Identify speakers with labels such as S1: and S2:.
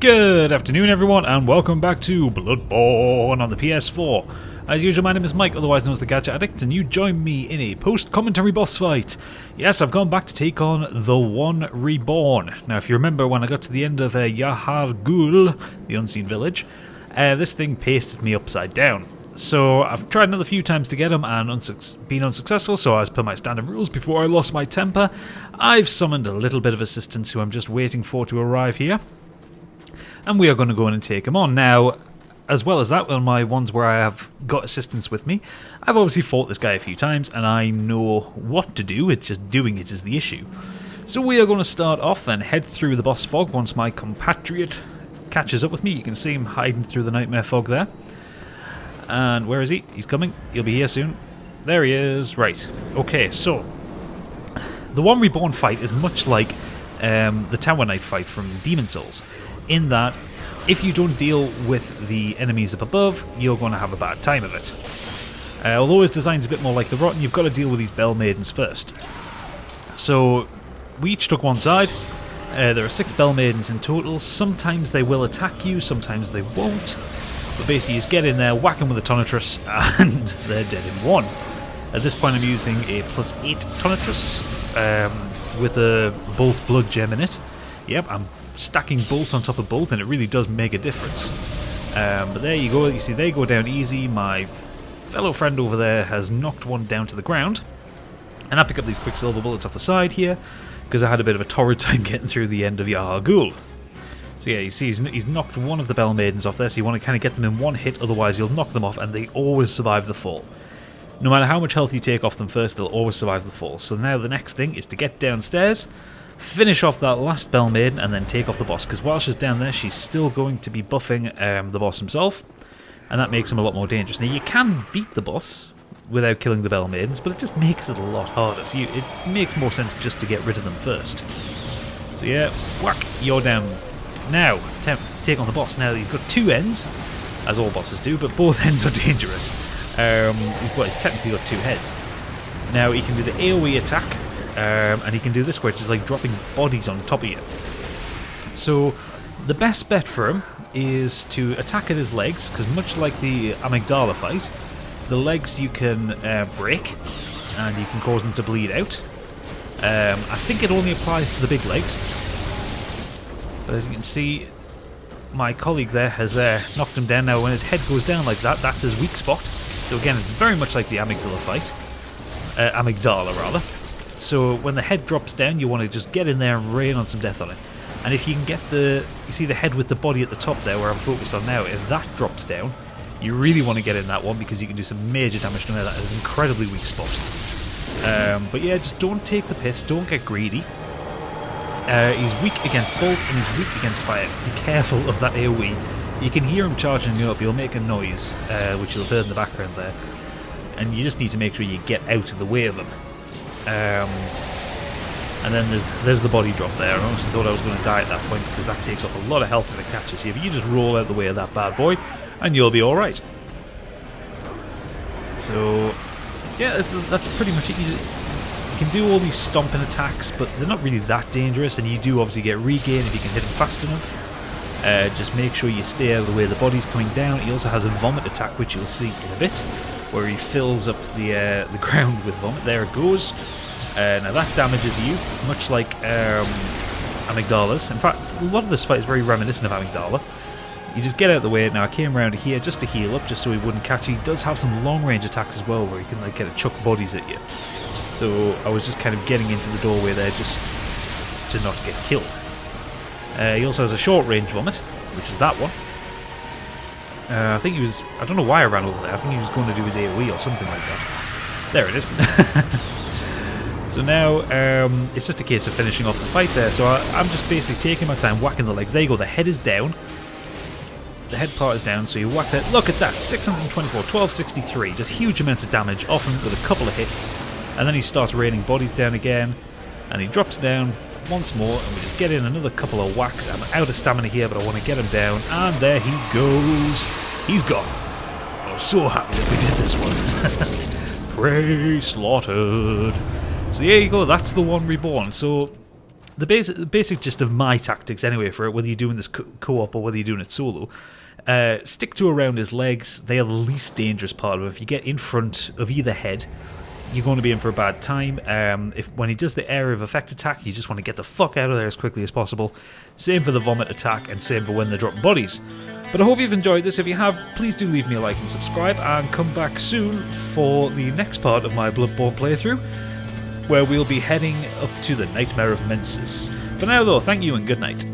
S1: Good afternoon everyone and welcome back to Bloodborne on the PS4. As usual, my name is Mike, otherwise known as the Gadget Addict, and you join me in a post-commentary boss fight. Yes, I've gone back to take on the One Reborn. Now if you remember when I got to the end of Yahar'gul, the Unseen Village, this thing pasted me upside down. So I've tried another few times to get him and been unsuccessful, so as per my standard rules before I lost my temper, I've summoned a little bit of assistance who I'm just waiting for to arrive here. And we are going to go in and take him on. Now, as well as that, on my ones where I have got assistance with me, I've obviously fought this guy a few times and I know what to do, it's just doing it is the issue. So we are going to start off and head through the boss fog once my compatriot catches up with me. You can see him hiding through the nightmare fog there. And where is he? He's coming. He'll be here soon. There he is. Right. Okay, so the One Reborn fight is much like the Tower Knight fight from Demon Souls, in that if you don't deal with the enemies up above, you're going to have a bad time of it. Although his design's a bit more like the Rotten, you've got to deal with these Bell Maidens first. So we each took one side. There are 6 Bell Maidens in total. Sometimes they will attack you, sometimes they won't. But basically you just get in there, whack them with a Tonitrus, and they're dead in one. At this point I'm using a +8 Tonitrus with a Bolt Blood Gem in it. Yep, I'm stacking bolt on top of bolt, and it really does make a difference. But there you go, you see they go down easy. My fellow friend over there has knocked one down to the ground, and I pick up these Quicksilver bullets off the side here because I had a bit of a torrid time getting through the end of Yahar'gul. So yeah, you see he's knocked one of the Bell Maidens off there, so you want to kind of get them in one hit, otherwise you'll knock them off and they always survive the fall. No matter how much health you take off them first, they'll always survive the fall. So now the next thing is to get downstairs, finish off that last Bell Maiden, and then take off the boss, because while she's down there she's still going to be buffing the boss himself, and that makes him a lot more dangerous. Now you can beat the boss without killing the Bell Maidens, but it just makes it a lot harder, so it makes more sense just to get rid of them first. So yeah, whack, you're down. Now, take on the boss. Now he's got 2 ends, as all bosses do, but both ends are dangerous. He's technically got 2 heads. Now he can do the AoE attack, and he can do this where it's just like dropping bodies on top of you. So the best bet for him is to attack at his legs, because much like the amygdala fight, the legs you can break and you can cause them to bleed out. I think it only applies to the big legs, but as you can see my colleague there has knocked him down. Now when his head goes down like that, that's his weak spot. So again, it's very much like the amygdala fight, amygdala rather. So when the head drops down, you want to just get in there and rain on some death on it. And if you can get you see the head with the body at the top there where I'm focused on now, if that drops down, you really want to get in that one because you can do some major damage to him. That is an incredibly weak spot. But yeah, just don't take the piss, don't get greedy. He's weak against bolt and he's weak against fire. Be careful of that AoE. You can hear him charging you up, he'll make a noise, which you'll hear in the background there. And you just need to make sure you get out of the way of him. And then there's the body drop there. I honestly thought I was going to die at that point because that takes off a lot of health if it catches you. But you just roll out the way of that bad boy and you'll be alright. So yeah, that's pretty much it. You can do all these stomping attacks, but they're not really that dangerous, and you do obviously get regain if you can hit him fast enough. Just make sure you stay out of the way the body's coming down. He also has a vomit attack, which you'll see in a bit, where he fills up the ground with vomit. There it goes. Now that damages you, much like amygdalas. In fact, a lot of this fight is very reminiscent of amygdala. You just get out of the way. Now I came around here just to heal up, just so he wouldn't catch you. He does have some long range attacks as well, where he can like get to chuck bodies at you. So I was just kind of getting into the doorway there just to not get killed. He also has a short range vomit, which is that one. I think he was, I don't know why I ran over there, I think he was going to do his AoE or something like that. There it is. So now it's just a case of finishing off the fight there. So I'm just basically taking my time whacking the legs. There you go, the head is down. The head part is down, so you whack that. Look at that, 624, 1263, just huge amounts of damage, often with a couple of hits. And then he starts raining bodies down again, and he drops down once more, and we just get in another couple of whacks. I'm out of stamina here, but I want to get him down, and there he goes. He's gone. I was so happy that we did this one. Prey slaughtered. So there you go, that's the One Reborn. So the basic gist of my tactics anyway for it, whether you're doing this co-op or whether you're doing it solo, stick to around his legs. They are the least dangerous part of it. If you get in front of either head, you're going to be in for a bad time. When he does the area of effect attack, you just want to get the fuck out of there as quickly as possible. Same for the vomit attack, and same for when they're dropping bodies. But I hope you've enjoyed this. If you have, please do leave me a like and subscribe, and come back soon for the next part of my Bloodborne playthrough, where we'll be heading up to the Nightmare of Mensis. For now though, thank you and good night.